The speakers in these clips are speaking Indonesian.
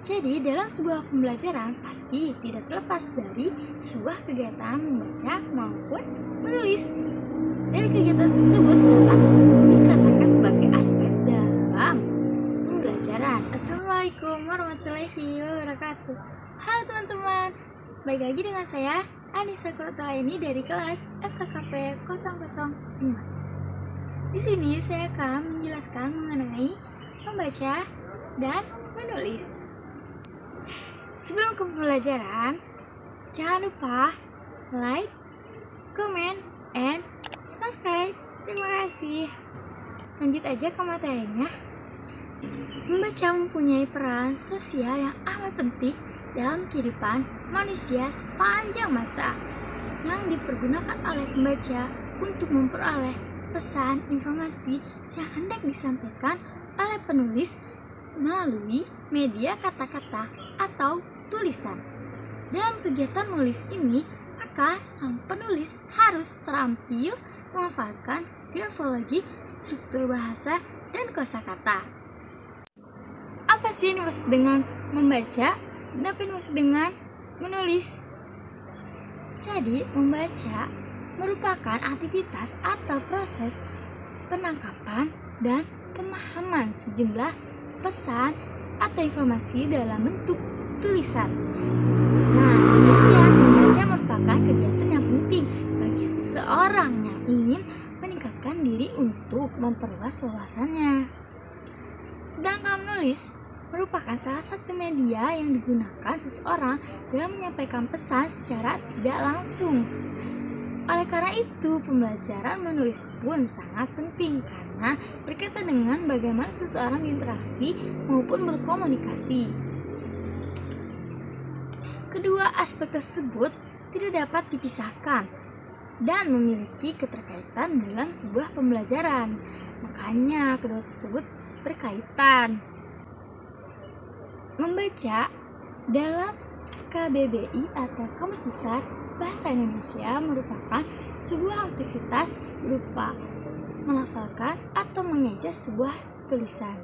Jadi dalam sebuah pembelajaran pasti tidak terlepas dari sebuah kegiatan membaca maupun menulis. Dari kegiatan tersebut dapat dikatakan sebagai aspek dalam pembelajaran. Assalamualaikum warahmatullahi wabarakatuh. Halo teman-teman, balik lagi dengan saya Anissa Kurtulaini dari kelas FKKP 005. Di sini saya akan menjelaskan mengenai membaca dan menulis. Sebelum ke pembelajaran, jangan lupa like, comment, and subscribe. Terima kasih. Lanjut aja ke materinya. Membaca mempunyai peran sosial yang amat penting dalam kehidupan manusia sepanjang masa, yang dipergunakan oleh pembaca untuk memperoleh pesan informasi yang hendak disampaikan oleh penulis melalui media kata-kata atau tulisan. Dalam kegiatan menulis ini, maka sang penulis harus terampil memanfaatkan grafologi, struktur bahasa, dan kosakata. Apa sih yang dimaksud dengan membaca dan apa yang dimaksud dengan menulis? Jadi, membaca merupakan aktivitas atau proses penangkapan dan pemahaman sejumlah pesan atau informasi dalam bentuk tulisan. Nah, demikian membaca merupakan kegiatan yang penting bagi seseorang yang ingin meningkatkan diri untuk memperluas wawasannya. Sedangkan menulis merupakan salah satu media yang digunakan seseorang dalam menyampaikan pesan secara tidak langsung. Oleh karena itu, pembelajaran menulis pun sangat penting karena berkaitan dengan bagaimana seseorang berinteraksi maupun berkomunikasi. Kedua aspek tersebut tidak dapat dipisahkan dan memiliki keterkaitan dalam sebuah pembelajaran. Makanya kedua tersebut berkaitan. Membaca dalam KBBI atau Kamus Besar Bahasa Indonesia merupakan sebuah aktivitas berupa melafalkan atau mengeja sebuah tulisan.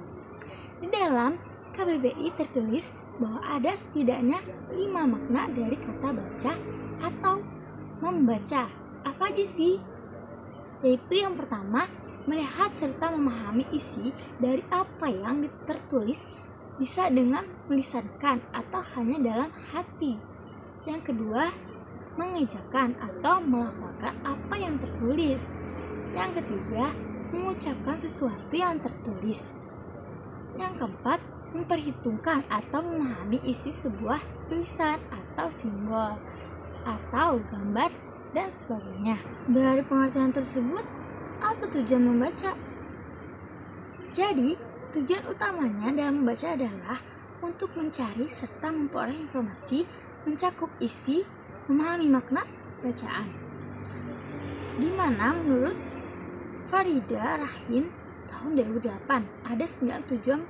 Di dalam KBBI tertulis bahwa ada setidaknya 5 makna dari kata baca atau membaca. Apa aja sih? Yaitu yang pertama, melihat serta memahami isi dari apa yang tertulis, bisa dengan melisankan atau hanya dalam hati. Yang kedua, mengejakan atau melafalkan apa yang tertulis. Yang ketiga, mengucapkan sesuatu yang tertulis. Yang keempat, memperhitungkan atau memahami isi sebuah tulisan atau simbol atau gambar dan sebagainya. Dari pengertian tersebut, apa tujuan membaca? Jadi, tujuan utamanya dalam membaca adalah untuk mencari serta memperoleh informasi, mencakup isi, memahami makna bacaan. Di mana menurut Farida Rahim tahun 2008 ada 9 tujuan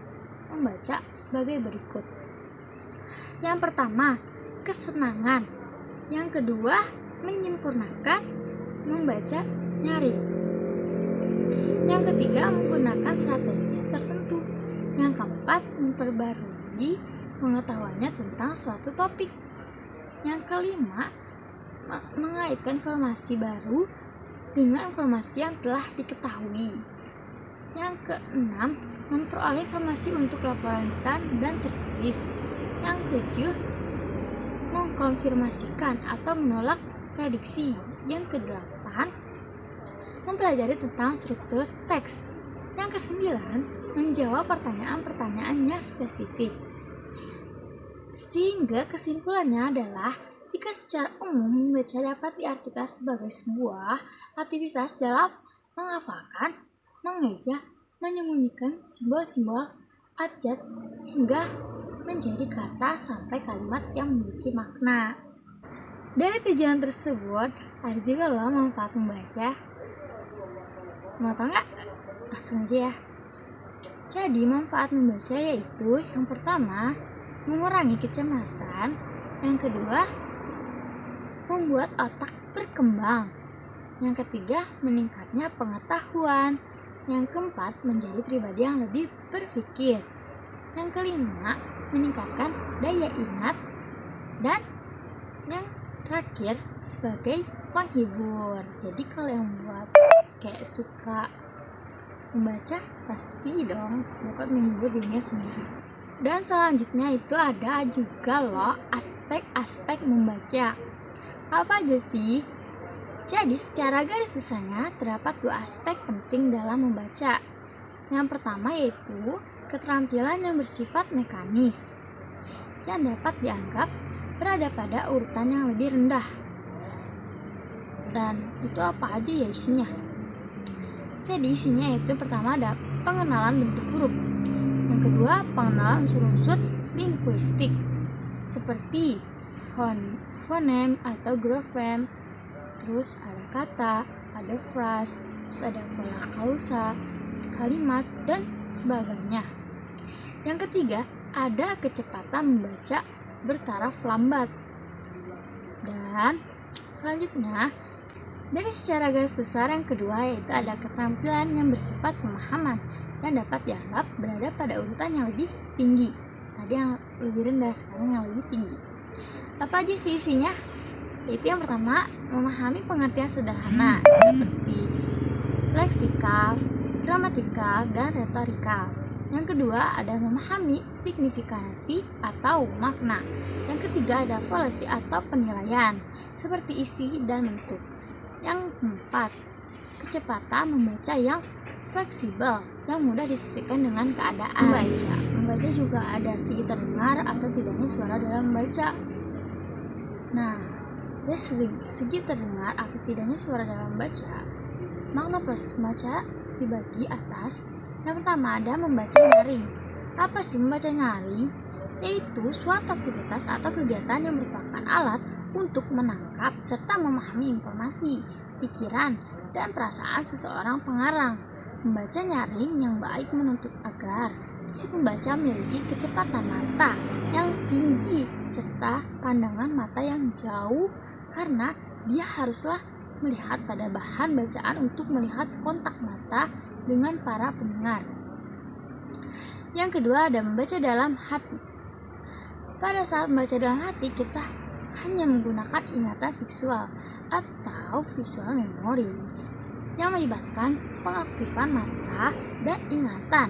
membaca sebagai berikut. Yang pertama, kesenangan. Yang kedua, menyempurnakan membaca nyari. Yang ketiga, menggunakan strategis tertentu. Yang keempat, memperbarui pengetahuannya tentang suatu topik. Yang kelima, mengaitkan informasi baru dengan informasi yang telah diketahui. Yang keenam, memperoleh informasi untuk laporan lisan dan tertulis. Yang ketujuh, mengkonfirmasikan atau menolak prediksi. Yang kedelapan, mempelajari tentang struktur teks. Yang kesembilan, menjawab pertanyaan-pertanyaan yang spesifik. Sehingga kesimpulannya adalah, jika secara umum membaca dapat diartikan sebagai sebuah aktivitas dalam menghafalkan, mengeja, menyembunyikan simbol-simbol abjad hingga menjadi kata sampai kalimat yang memiliki makna. Dari tujuan tersebut, ada juga loh manfaat membaca. Mau tau nggak? Langsung aja ya. Jadi manfaat membaca yaitu yang pertama, mengurangi kecemasan. Yang kedua, membuat otak berkembang. Yang ketiga, meningkatnya pengetahuan. Yang keempat, menjadi pribadi yang lebih berpikir. Yang kelima, meningkatkan daya ingat. Dan yang terakhir, sebagai penghibur. Jadi kalau yang buat kayak suka membaca, pasti dong dapat menghibur dirinya sendiri. Dan selanjutnya itu ada juga loh aspek-aspek membaca. Apa aja sih? Jadi secara garis besarnya terdapat dua aspek penting dalam membaca. Yang pertama yaitu keterampilan yang bersifat mekanis, yang dapat dianggap berada pada urutan yang lebih rendah. Dan itu apa aja ya isinya? Jadi isinya itu pertama ada pengenalan bentuk huruf. Yang kedua, pengenalan unsur-unsur linguistik seperti fonem atau grafem. Terus ada kata, ada frase, terus ada pola kausa, kalimat, dan sebagainya. Yang ketiga, ada kecepatan membaca bertaraf lambat. Dan selanjutnya, dari secara garis besar yang kedua yaitu ada keterampilan yang bersifat pemahaman yang dapat dianggap berada pada urutan yang lebih tinggi. Tadi yang lebih rendah, sekarang yang lebih tinggi. Apa aja sih isinya? Yaitu yang pertama, memahami pengertian sederhana seperti leksika, gramatikal, dan retorikal. Yang kedua ada memahami signifikansi atau makna. Yang ketiga ada valuasi atau penilaian seperti isi dan bentuk. Yang keempat, kecepatan membaca yang fleksibel yang mudah disesuaikan dengan keadaan. Membaca juga ada segi terdengar atau tidaknya suara dalam membaca. Nah, dari segi terdengar atau tidaknya suara dalam membaca, makna proses membaca dibagi atas. Yang pertama ada membaca nyaring. Apa sih membaca nyaring? Yaitu suatu aktivitas atau kegiatan yang merupakan alat untuk menangkap serta memahami informasi, pikiran, dan perasaan seseorang pengarang. Membaca nyaring yang baik menuntut agar si pembaca memiliki kecepatan mata yang tinggi serta pandangan mata yang jauh, karena dia haruslah melihat pada bahan bacaan untuk melihat kontak mata dengan para pendengar. Yang kedua ada membaca dalam hati. Pada saat membaca dalam hati, kita hanya menggunakan ingatan visual atau visual memory yang melibatkan pengaktifan mata dan ingatan.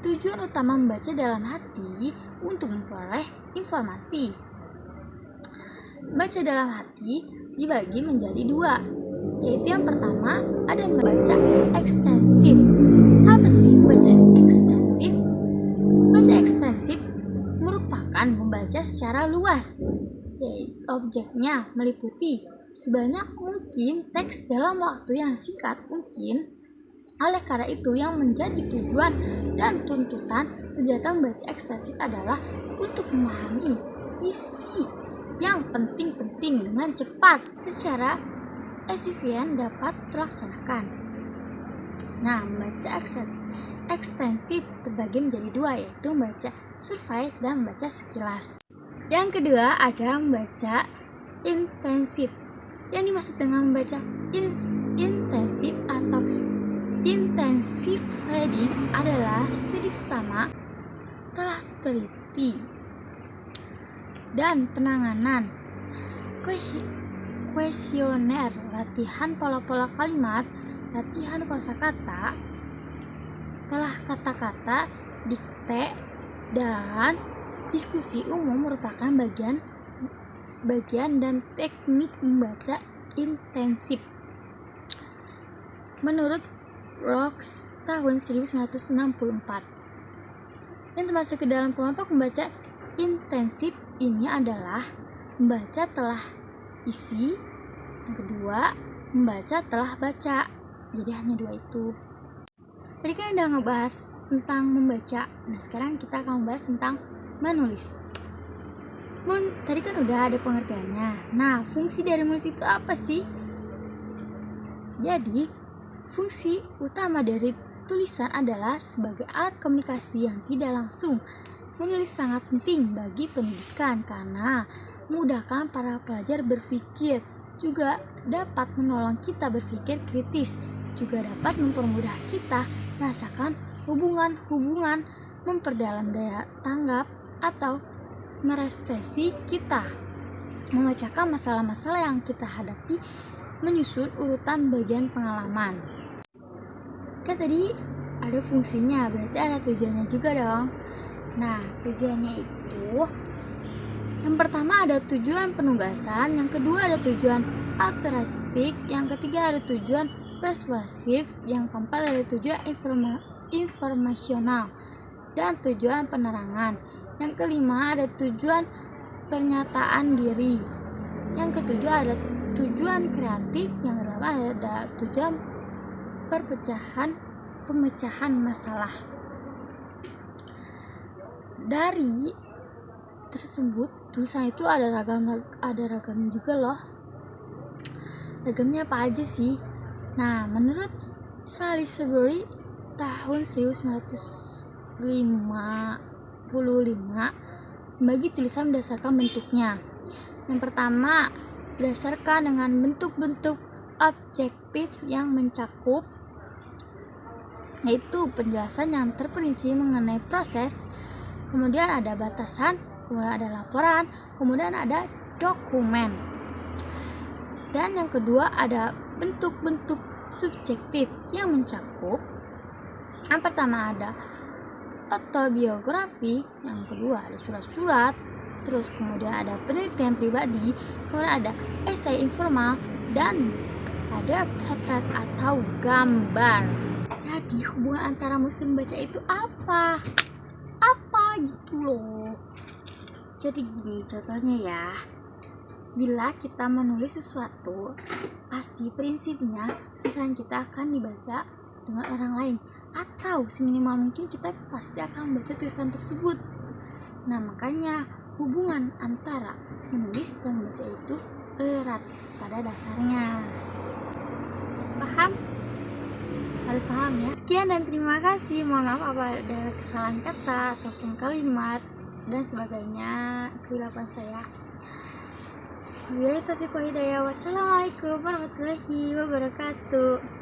Tujuan utama membaca dalam hati untuk memperoleh informasi. Membaca dalam hati dibagi menjadi dua, yaitu yang pertama ada membaca ekstensif. Apa sih membaca ekstensif? Membaca ekstensif merupakan membaca secara luas, yaitu objeknya meliputi sebanyak mungkin teks dalam waktu yang singkat mungkin. Oleh karena itu, yang menjadi tujuan dan tuntutan kegiatan membaca ekstensif adalah untuk memahami isi yang penting-penting dengan cepat secara efisien dapat terlaksanakan. Nah, membaca ekstensif terbagi menjadi dua, yaitu membaca survei dan membaca sekilas. Yang kedua ada membaca intensif. Yang dimaksud dengan membaca intensif atau intensive reading adalah studi sama telah teliti dan penanganan kuesioner, latihan pola-pola kalimat, latihan kosakata, telah kata-kata, dikte, dan diskusi umum merupakan bagian dan teknik membaca intensif. Menurut Brooks tahun 1964, yang termasuk ke dalam kelompok membaca intensif ini adalah membaca telah isi, yang kedua membaca telah baca. Jadi hanya dua itu. Tadi kan udah ngebahas tentang membaca, nah sekarang kita akan membahas tentang menulis. Tadi kan udah ada pengertiannya. Nah, fungsi dari menulis itu apa sih? Jadi, fungsi utama dari tulisan adalah sebagai alat komunikasi yang tidak langsung. Menulis sangat penting bagi pendidikan karena memudahkan para pelajar berpikir, juga dapat menolong kita berpikir kritis, juga dapat mempermudah kita merasakan hubungan-hubungan memperdalam daya tanggap atau merekspresi kita, memecahkan masalah-masalah yang kita hadapi, menyusun urutan bagian pengalaman. Kan tadi ada fungsinya, berarti ada tujuannya juga dong. Nah, tujuannya itu yang pertama ada tujuan penugasan, yang kedua ada tujuan altruistik, yang ketiga ada tujuan persuasif, yang keempat ada tujuan informasional dan tujuan penerangan, yang kelima ada tujuan pernyataan diri, yang ketujuh ada tujuan kreatif, yang kedelapan ada tujuan pemecahan masalah. Dari tersebut tulisan itu ada ragam juga loh. Ragamnya apa aja sih? Nah, menurut Salisbury tahun 1955 membagi tulisan berdasarkan bentuknya. Yang pertama, berdasarkan dengan bentuk-bentuk objektif yang mencakup, yaitu penjelasan yang terperinci mengenai proses, kemudian ada batasan, kemudian ada laporan, kemudian ada dokumen. Dan yang kedua ada bentuk-bentuk subjektif yang mencakup, yang pertama ada autobiografi, yang kedua ada surat-surat, terus kemudian ada penelitian pribadi, kemudian ada esai informal, dan ada potret atau gambar. Jadi hubungan antara muslim membaca itu apa gitu loh. Jadi gini contohnya ya, bila kita menulis sesuatu, pasti prinsipnya tulisan kita akan dibaca dengan orang lain, atau seminimal mungkin kita pasti akan membaca tulisan tersebut. Nah, makanya hubungan antara menulis dan membaca itu erat pada dasarnya. Paham? Harus paham ya. Sekian dan terima kasih. Mohon maaf apa ada kesalahan kata ataupun kalimat dan sebagainya, kesilapan saya. Wabillahi taufiq wal hidayah. Wassalamualaikum warahmatullahi wabarakatuh.